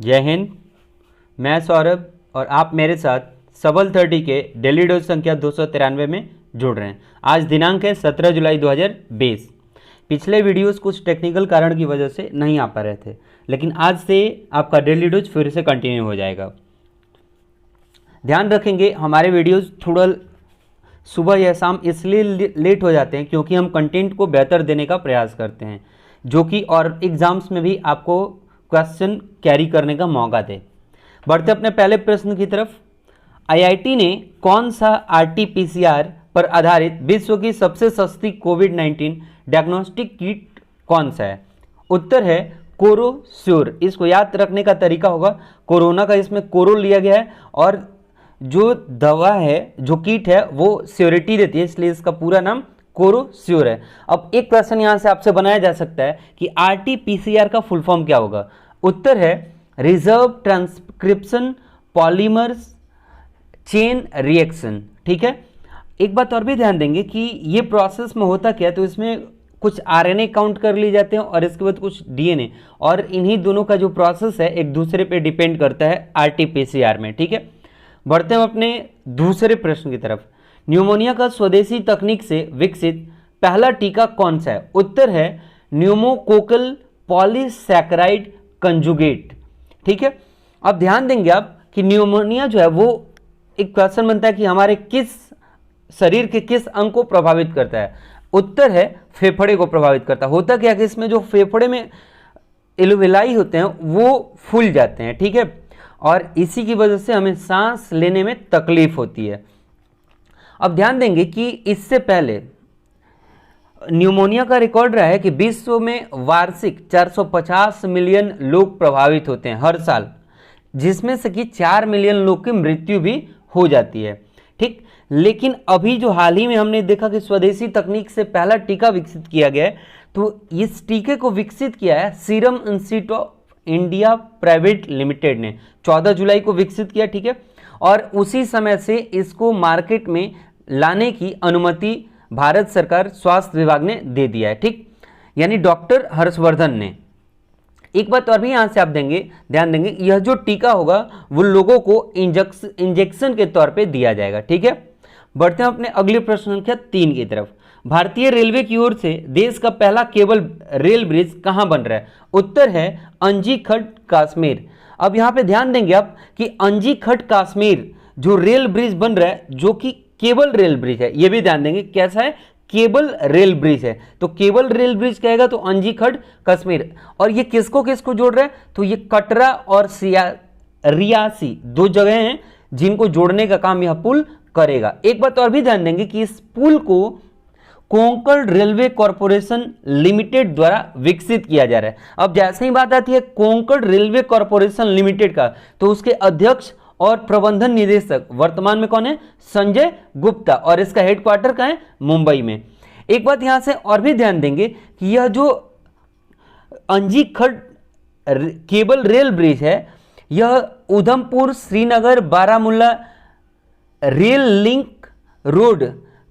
जय हिंद। मैं सौरभ और आप मेरे साथ सबल 30 के डेली डोज संख्या 293 में जुड़ रहे हैं। आज दिनांक है 17 जुलाई 2020। पिछले वीडियोस कुछ टेक्निकल कारण की वजह से नहीं आ पा रहे थे, लेकिन आज से आपका डेली डोज फिर से कंटिन्यू हो जाएगा। ध्यान रखेंगे, हमारे वीडियोस थोड़ा सुबह या शाम इसलिए लेट हो जाते हैं क्योंकि हम कंटेंट को बेहतर देने का प्रयास करते हैं, जो कि और एग्जाम्स में भी आपको क्वेश्चन कैरी करने का मौका दे। बढ़ते अपने पहले प्रश्न की तरफ। आईआईटी ने कौन सा आरटी-पीसीआर पर आधारित विश्व की सबसे सस्ती कोविड-19 डायग्नोस्टिक किट कौन सा है? उत्तर है कोरोश्योर। इसको याद रखने का तरीका होगा, कोरोना का इसमें कोरो लिया गया है और जो दवा है, जो किट है, वो श्योरिटी देती है, इसलिए इसका पूरा नाम कोरोश्योर है। अब एक क्वेश्चन यहां से आपसे बनाया जा सकता है कि आरटी-पीसीआर का फुल फॉर्म क्या होगा? उत्तर है reserve transcription polymers chain reaction. ठीक है, एक बात और भी ध्यान देंगे कि ये प्रोसेस में होता क्या है, तो इसमें कुछ आरएनए काउंट कर लिए जाते हैं और इसके बाद कुछ डीएनए, और इन्हीं दोनों का जो प्रोसेस है एक दूसरे पे डिपेंड करता है आरटी-पीसीआर में। ठीक है, बढ़ते हैं अपने दूसरे प्रश्न की तरफ। न्यूमोनिया का स्वदेशी तकनीक से विकसित पहला टीका कौन सा है? उत्तर है न्यूमोकोकल पॉलीसैकेराइड कंजुगेट। ठीक है, अब ध्यान देंगे आप कि न्यूमोनिया जो है वो एक क्वेश्चन बनता है कि हमारे किस शरीर के किस अंग को प्रभावित करता है? उत्तर है फेफड़े को प्रभावित करता है। होता क्या कि इसमें जो फेफड़े में एल्विलाई होते हैं वो फूल जाते हैं। ठीक है, और इसी की वजह से हमें सांस लेने में तकलीफ होती है। अब ध्यान देंगे कि इससे पहले न्यूमोनिया का रिकॉर्ड रहा है कि विश्व में वार्षिक 450 मिलियन लोग प्रभावित होते हैं हर साल, जिसमें से कि 4 मिलियन लोग की मृत्यु भी हो जाती है। ठीक, लेकिन अभी जो हाल ही में हमने देखा कि स्वदेशी तकनीक से पहला टीका विकसित किया गया है, तो इस टीके को विकसित किया है serum institute of India private limited ने 14 जुलाई को विकसित किया। ठीक है, और उसी समय से इसको मार्केट में लाने की अनुमति भारत सरकार स्वास्थ्य विभाग ने दे दिया है। ठीक, यानी डॉक्टर हर्षवर्धन ने। एक बात और भी यहां से आप ध्यान देंगे, यह जो टीका होगा वो लोगों को इंजेक्शन के तौर पे दिया जाएगा। ठीक है, बढ़ते हैं अपने अगले प्रश्न संख्या 3 की तरफ। भारतीय रेलवे की ओर से देश का पहला केबल रेल ब्रिज कहां बन रहा है? उत्तर है अंजीखट कश्मीर। अब यहां पे ध्यान देंगे आप कि अंजीखट कश्मीर जो रेल ब्रिज बन रहा है, जो कि केबल रेल ब्रिज है, यह भी ध्यान देंगे कैसा है, केबल रेल ब्रिज है। तो केबल रेल ब्रिज कहेगा तो अंजीखट कश्मीर। और ये किसको किसको जोड़ रहा है? तो ये कटरा और रियासी दो जगह हैं जिनको जोड़ने का काम यह पुल करेगा। एक बात और भी ध्यान देंगे कि इस पुल को कोंकण रेलवे कॉरपोरेशन लिमिटेड द्वारा विकसित किया जा रहा है। अब जैसे ही बात आती है कोंकण रेलवे कॉरपोरेशन लिमिटेड का, तो उसके अध्यक्ष और प्रबंधन निदेशक वर्तमान में कौन है? संजय गुप्ता, और इसका हेडक्वार्टर कहाँ है? मुंबई में। एक बात यहां से और भी ध्यान देंगे कि यह जो अंजीखट केबल रेल ब्रिज है, यह Udhampur Srinagar Baramulla rail link road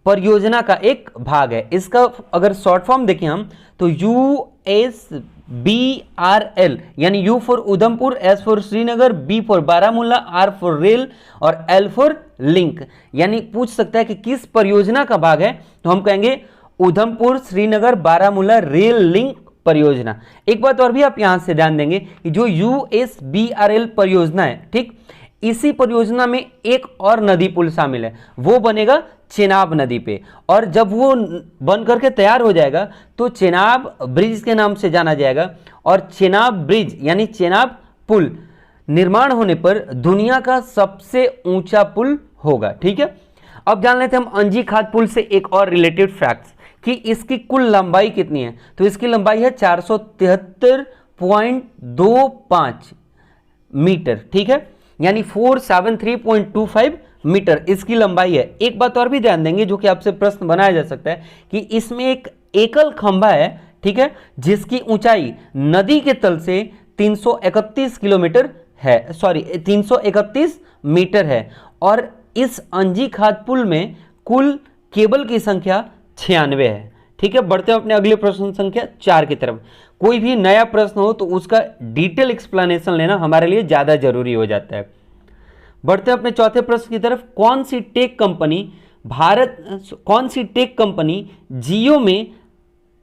परियोजना का एक भाग है। इसका अगर शॉर्ट फॉर्म देखें हम तो USBRL, यानी U for Udhampur, S for Srinagar, B for Baramulla, R for rail और L फॉर लिंक। यानी पूछ सकता है कि किस परियोजना का भाग है, तो हम कहेंगे उधमपुर श्रीनगर बारामूला रेल लिंक परियोजना। एक बात और भी आप यहां से ध्यान देंगे कि जो USBRL परियोजना है, ठीक, इसी परियोजना में एक और नदी पुल शामिल है, वो बनेगा चेनाब नदी पे। और जब वो बन करके तैयार हो जाएगा तो चेनाब ब्रिज के नाम से जाना जाएगा, और चेनाब ब्रिज यानी चेनाब पुल निर्माण होने पर दुनिया का सबसे ऊंचा पुल होगा। ठीक है, अब जान लेते हैं हम अंजीखट पुल से एक और रिलेटेड फैक्ट्स कि इसकी कुल लंबाई कितनी है। तो इसकी लंबाई है 473.25 मीटर। ठीक है, यानी 473.25 मीटर इसकी लंबाई है। एक बात और भी ध्यान देंगे जो कि आपसे प्रश्न बनाया जा सकता है कि इसमें एक एकल खंभा है, ठीक है, जिसकी ऊंचाई नदी के तल से 331 किलोमीटर है, सॉरी 331 मीटर है। और इस अंजीखट पुल में कुल केबल की संख्या 96 है। ठीक है, बढ़ते हैं अपने अगले प्रश्न संख्या 4 की तरफ। कोई भी नया प्रश्न हो तो उसका डिटेल एक्सप्लेनेशन लेना हमारे लिए ज्यादा जरूरी हो जाता है। बढ़ते हैं अपने चौथे प्रश्न की तरफ। कौन सी टेक कंपनी जियो में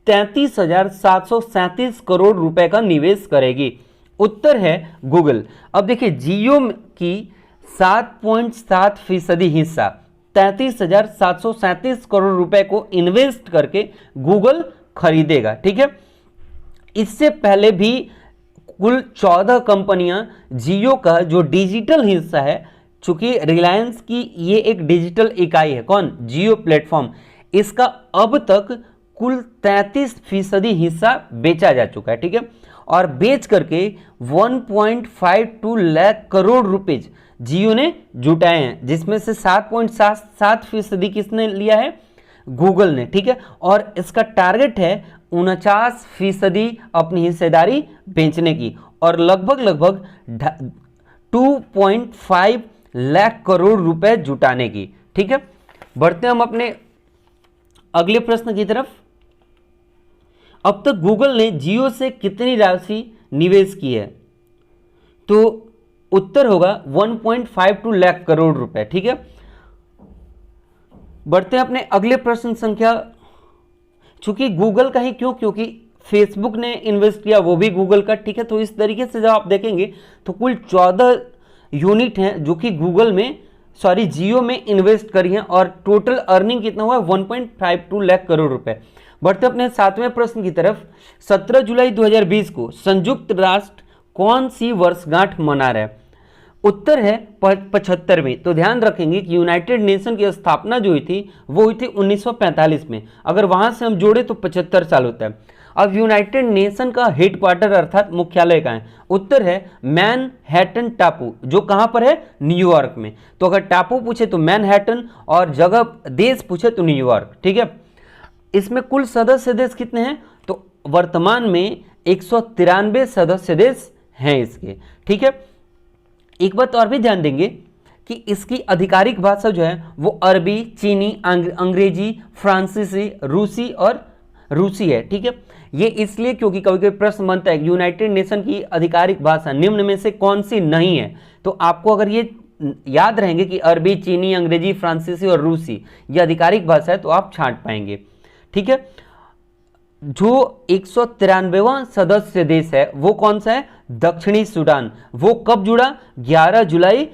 33,737 करोड़ रुपए का निवेश करेगी? उत्तर है गूगल। अब देखिए, जियो की 7.7% हिस्सा 33,737 करोड़ रुपए को इन्वेस्ट करके गूगल खरीदेगा। ठीक है, इससे पहले भी कुल 14 कंपनियां जियो का जो डिजिटल हिस्सा है, चूंकि रिलायंस की ये एक डिजिटल इकाई है, कौन? जियो प्लेटफॉर्म, इसका अब तक कुल 33% हिस्सा बेचा जा चुका है। ठीक है, और बेच करके 1.52 लाख करोड़ रुपए जियो ने जुटाए हैं, जिसमें से 7.7% किसने लिया है? गूगल ने। ठीक है, और इसका टारगेट है 49% अपनी हिस्सेदारी बेचने की और लगभग 2.5 लाख करोड़ रुपए जुटाने की। ठीक है, बढ़ते हैं हम अपने अगले प्रश्न की तरफ। अब तक गूगल ने जियो से कितनी राशि निवेश की है? तो उत्तर होगा 1.52 लाख करोड़ रुपए। ठीक है, बढ़ते हैं अपने अगले प्रश्न संख्या। चूंकि गूगल का ही क्यों? क्योंकि फेसबुक ने इन्वेस्ट किया, वो भी गूगल का। ठीक है, तो इस तरीके से जब आप देखेंगे तो कुल 14 यूनिट हैं जो कि गूगल में जियो में इन्वेस्ट करी हैं और टोटल अर्निंग कितना हुआ? 1.52 लाख करोड़ रुपए। बढ़ते अपने 7वें प्रश्न की तरफ। 17 जुलाई 2020 को संयुक्त राष्ट्र कौन सी वर्षगांठ मना रहा है? उत्तर है 75वें। तो ध्यान रखेंगे कि यूनाइटेड नेशन की स्थापना जो हुई थी वो हुई थी 1945 में। अगर वहां से हम जोड़े तो 75 साल होता है। अब यूनाइटेड नेशन का हेडक्वार्टर अर्थात मुख्यालय कहाँ है? उत्तर है मैनहट्टन टापू, जो कहां पर है? न्यूयॉर्क में। तो अगर टापू पूछे तो मैनहट्टन और जगह देश पूछे तो न्यूयॉर्क। ठीक है, इसमें कुल सदस्य देश कितने हैं? तो वर्तमान में 193 सदस्य देश हैं इसके। ठीक है, एक बात और भी ध्यान देंगे कि इसकी आधिकारिक भाषा जो है वो अरबी, चीनी, अंग्रेजी, फ्रांसीसी, रूसी और रूसी है। ठीक है, ये इसलिए क्योंकि कभी कभी प्रश्न बनता है यूनाइटेड नेशन की आधिकारिक भाषा निम्न में से कौन सी नहीं है। तो आपको अगर ये याद रहेंगे कि अरबी, चीनी, अंग्रेजी, फ्रांसीसी और रूसी ये आधिकारिक भाषा है तो आप छांट पाएंगे। ठीक है, जो 193वां सदस्य देश है वो कौन सा है? दक्षिणी सूडान। वो कब जुड़ा? 11 जुलाई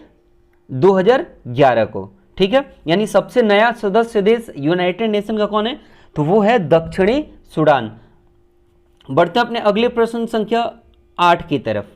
2011 को। ठीक है, यानी सबसे नया सदस्य देश यूनाइटेड नेशन का कौन है? तो वो है दक्षिणी सूडान। बढ़ते हैं अपने अगले प्रश्न संख्या 8 की तरफ।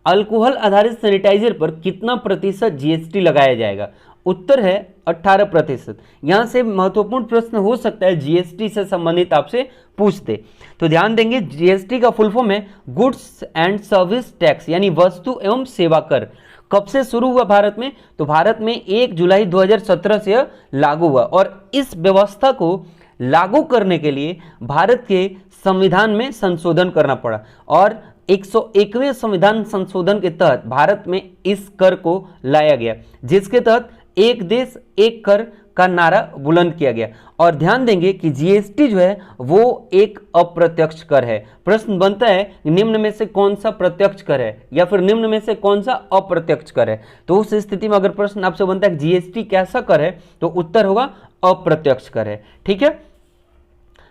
अल्कोहल आधारित सैनिटाइजर पर कितना प्रतिशत जीएसटी लगाया जाएगा? उत्तर है 18%। यहां से महत्वपूर्ण प्रश्न हो सकता है, जीएसटी से संबंधित आपसे पूछते। तो ध्यान देंगे, जीएसटी का फुल फॉर्म है गुड्स एंड सर्विस टैक्स, यानी वस्तु एवं सेवा कर। कब से शुरू हुआ भारत में? तो भारत में 1 जुलाई 2017 से लागू हुआ और इस व्यवस्था को लागू करने के लिए भारत के संविधान में संशोधन करना पड़ा और 101वें संविधान संशोधन के तहत भारत में इस कर को लाया गया, जिसके तहत एक देश एक कर का नारा बुलंद किया गया। और ध्यान देंगे कि जीएसटी जो है वो एक अप्रत्यक्ष कर है। प्रश्न बनता है निम्न में से कौन सा प्रत्यक्ष कर है या फिर निम्न में से कौन सा अप्रत्यक्ष कर है। तो उस स्थिति में अगर प्रश्न आपसे बनता है जीएसटी कैसा कर है, तो उत्तर होगा अप्रत्यक्ष कर है। ठीक है,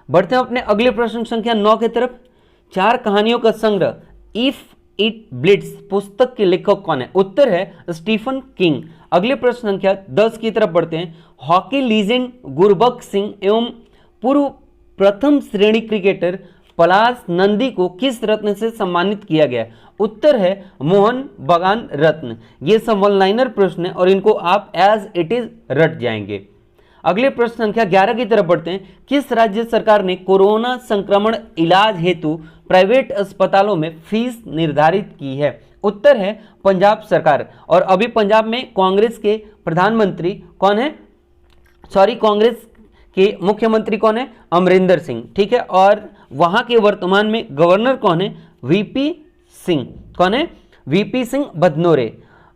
बढ़ते हैं अपने अगले प्रश्न संख्या 9 की तरफ। 4 कहानियों का संग्रह इफ इट ब्लिट्स पुस्तक के लेखक कौन है? उत्तर है स्टीफन किंग। अगले प्रश्न संख्या 10 की तरफ बढ़ते हैं। हॉकी लीजेंड गुरबख्श सिंह एवं पूर्व प्रथम श्रेणी क्रिकेटर पलाश नंदी को किस रत्न से सम्मानित किया गया? उत्तर है मोहन बगान रत्न। ये सब वन लाइनर प्रश्न है और इनको आप एज इट इज रट जाएंगे। अगले प्रश्न संख्या 11 की तरफ बढ़ते हैं। किस राज्य सरकार ने कोरोना संक्रमण इलाज हेतु प्राइवेट अस्पतालों में फीस निर्धारित की है? उत्तर है पंजाब सरकार। और अभी पंजाब में कांग्रेस के प्रधानमंत्री कौन है? कांग्रेस के मुख्यमंत्री कौन है? अमरिंदर सिंह। ठीक है, और वहां के वर्तमान में गवर्नर कौन है? वीपी सिंह। कौन है? वीपी सिंह बदनोरे।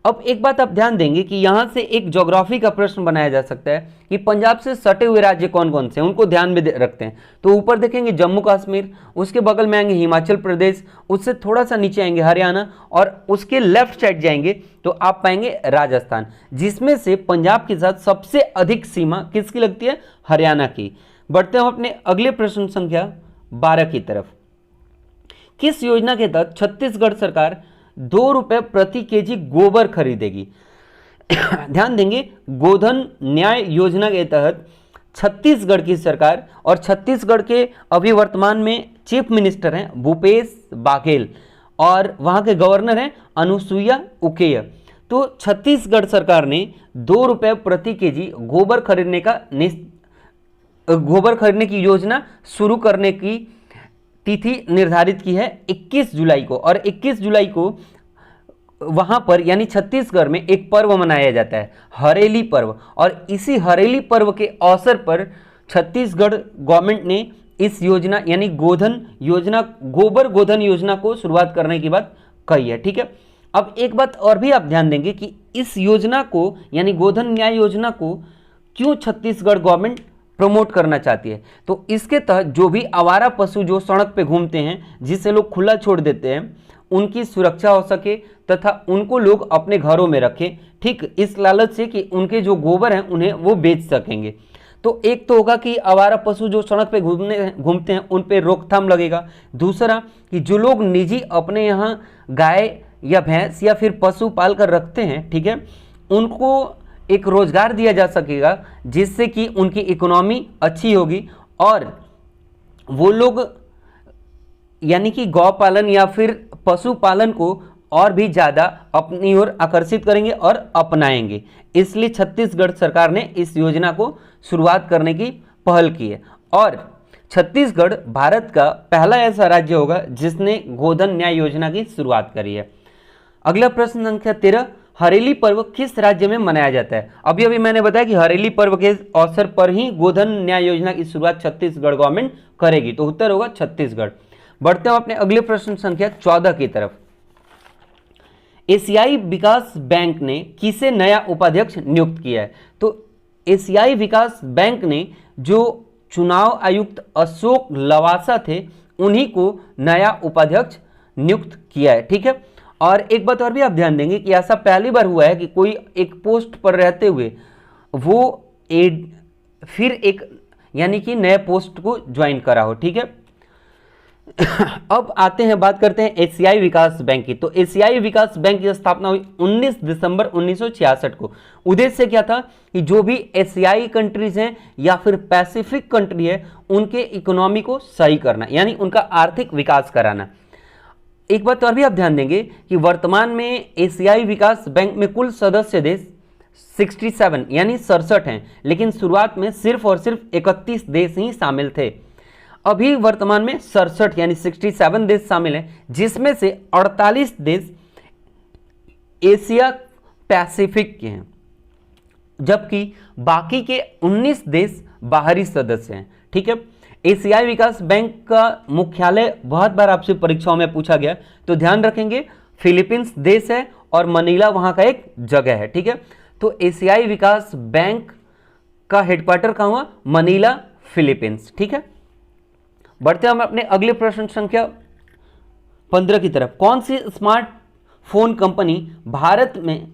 अब एक बात आप ध्यान देंगे कि यहाँ से एक ज्योग्राफी का प्रश्न बनाया जा सकता है कि पंजाब से सटे हुए राज्य कौन कौन से हैं, उनको ध्यान में रखते हैं। तो ऊपर देखेंगे जम्मू कश्मीर, उसके बगल में आएंगे हिमाचल प्रदेश, उससे थोड़ा सा नीचे आएंगे हरियाणा, और उसके लेफ्ट साइड जाएंगे तो आप पाएंगे राजस्थान, जिसमें से पंजाब के साथ सबसे अधिक सीमा किसकी लगती है, हरियाणा की। बढ़ते हम अपने अगले प्रश्न संख्या 12 की तरफ। किस योजना के तहत छत्तीसगढ़ सरकार 2 रुपए प्रति केजी गोबर खरीदेगी? ध्यान देंगे, गोधन न्याय योजना के तहत छत्तीसगढ़ की सरकार, और छत्तीसगढ़ के अभी वर्तमान में चीफ मिनिस्टर हैं भूपेश बाघेल और वहां के गवर्नर हैं अनुसुईया उइके। तो छत्तीसगढ़ सरकार ने 2 रुपए प्रति केजी गोबर खरीदने की योजना शुरू करने की तिथि निर्धारित की है 21 जुलाई को, और 21 जुलाई को वहां पर यानी छत्तीसगढ़ में एक पर्व मनाया जाता है, हरेली पर्व, और इसी हरेली पर्व के अवसर पर छत्तीसगढ़ गवर्नमेंट ने इस योजना यानी गोबर गोधन योजना को शुरुआत करने की बात कही है। ठीक है, अब एक बात और भी आप ध्यान देंगे कि इस योजना को यानी गोधन न्याय योजना को क्यों छत्तीसगढ़ गवर्नमेंट प्रमोट करना चाहती है। तो इसके तहत जो भी आवारा पशु जो सड़क पे घूमते हैं, जिसे लोग खुला छोड़ देते हैं, उनकी सुरक्षा हो सके तथा उनको लोग अपने घरों में रखें, ठीक इस लालच से कि उनके जो गोबर हैं उन्हें वो बेच सकेंगे। तो एक तो होगा कि आवारा पशु जो सड़क पे घूमते हैं उन पे रोकथाम लगेगा। दूसरा कि जो लोग निजी अपने यहाँ गाय या भैंस या फिर पशु पाल कर रखते हैं, ठीक है, उनको एक रोजगार दिया जा सकेगा, जिससे कि उनकी इकोनॉमी अच्छी होगी और वो लोग यानी कि गौ पालन या फिर पशुपालन को और भी ज़्यादा अपनी ओर आकर्षित करेंगे और अपनाएंगे। इसलिए छत्तीसगढ़ सरकार ने इस योजना को शुरुआत करने की पहल की है, और छत्तीसगढ़ भारत का पहला ऐसा राज्य होगा जिसने गोधन न्याय योजना की शुरुआत करी है। अगला प्रश्न संख्या 13, हरेली पर्व किस राज्य में मनाया जाता है? अभी मैंने बताया कि हरेली पर्व के अवसर पर ही गोधन न्याय योजना की शुरुआत छत्तीसगढ़ गवर्नमेंट करेगी, तो उत्तर होगा छत्तीसगढ़। बढ़ते हैं अपने अगले प्रश्न संख्या 14 की तरफ। एशियाई विकास बैंक ने किसे नया उपाध्यक्ष नियुक्त किया है? तो एशियाई विकास बैंक ने जो चुनाव आयुक्त अशोक लवासा थे उन्हीं को नया उपाध्यक्ष नियुक्त किया है। ठीक है, और एक बात और भी आप ध्यान देंगे कि ऐसा पहली बार हुआ है कि कोई एक पोस्ट पर रहते हुए वो फिर एक यानी कि नए पोस्ट को ज्वाइन करा हो। ठीक है, अब आते हैं, बात करते हैं एशियाई विकास बैंक की। तो एशियाई विकास बैंक की स्थापना हुई 19 दिसंबर 1966 को। उद्देश्य क्या था कि जो भी एशियाई कंट्रीज हैं या फिर पैसिफिक कंट्री है उनके इकोनॉमी को सही करना, यानी उनका आर्थिक विकास कराना। एक बात और भी आप ध्यान देंगे कि वर्तमान में एशियाई विकास बैंक में कुल सदस्य देश 67 यानी 67 हैं, लेकिन शुरुआत में सिर्फ और सिर्फ 31 देश ही शामिल थे। अभी वर्तमान में 67 यानी 67 देश शामिल हैं, जिसमें से 48 देश एशिया पैसिफिक के हैं, जबकि बाकी के 19 देश बाहरी सदस्य हैं। ठीक है, एशियाई विकास बैंक का मुख्यालय बहुत बार आपसे परीक्षाओं में पूछा गया, तो ध्यान रखेंगे फिलीपींस देश है और मनीला वहां का एक जगह है। ठीक है, तो एशियाई विकास बैंक का हेडक्वार्टर कहां हुआ? Manila, Philippines. ठीक है, बढ़ते हम अपने अगले प्रश्न संख्या 15 की तरफ। कौन सी स्मार्टफोन कंपनी भारत में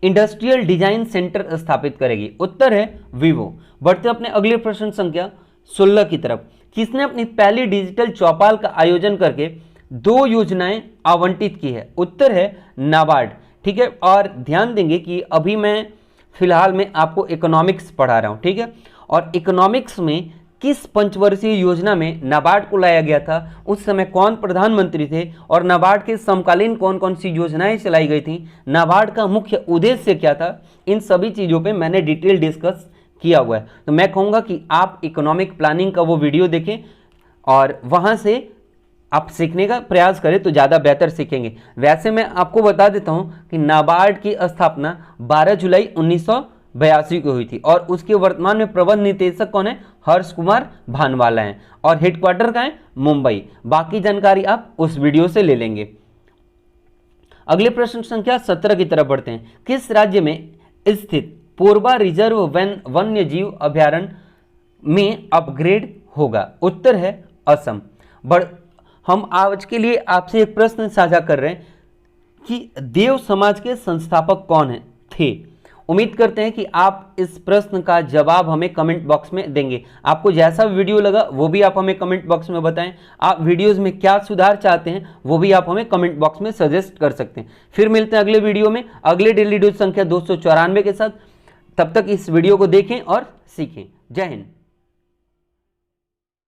इंडस्ट्रियल डिजाइन सेंटर स्थापित करेगी? उत्तर है वीवो। बढ़ते अपने अगले प्रश्न संख्या 16 की तरफ। किसने अपनी पहली डिजिटल चौपाल का आयोजन करके 2 योजनाएं आवंटित की है? उत्तर है नाबार्ड। ठीक है, और ध्यान देंगे कि अभी मैं फिलहाल में आपको इकोनॉमिक्स पढ़ा रहा हूं। ठीक है, और इकोनॉमिक्स में किस पंचवर्षीय योजना में नाबार्ड को लाया गया था, उस समय कौन प्रधानमंत्री थे और नाबार्ड के समकालीन कौन कौन सी योजनाएं चलाई गई थी, नाबार्ड का मुख्य उद्देश्य क्या था, इन सभी चीज़ों पे मैंने डिटेल डिस्कस किया हुआ है। तो मैं कहूँगा कि आप इकोनॉमिक प्लानिंग का वो वीडियो देखें और वहाँ से आप सीखने का प्रयास करें तो ज़्यादा बेहतर सीखेंगे। वैसे मैं आपको बता देता हूँ कि नाबार्ड की स्थापना 12 जुलाई 1982 को हुई थी और उसके वर्तमान में प्रबंध निदेशक कौन है? हर्ष कुमार भानवाला हैं और हेडक्वार्टर का है मुंबई। बाकी जानकारी आप उस वीडियो से ले लेंगे। अगले प्रश्न संख्या 17 की तरफ बढ़ते हैं। किस राज्य में स्थित पूर्वा रिजर्व वन्य जीव अभयारण्य में अपग्रेड होगा? उत्तर है असम। हम आज के लिए आपसे एक प्रश्न साझा कर रहे हैं कि देव समाज के संस्थापक कौन थे? उम्मीद करते हैं कि आप इस प्रश्न का जवाब हमें कमेंट बॉक्स में देंगे। आपको जैसा वीडियो लगा वो भी आप हमें कमेंट बॉक्स में बताएं। आप वीडियोस में क्या सुधार चाहते हैं वो भी आप हमें कमेंट बॉक्स में सजेस्ट कर सकते हैं। फिर मिलते हैं अगले वीडियो में अगले डेली डोज संख्या 294 के साथ। तब तक इस वीडियो को देखें और सीखें। जय हिंद।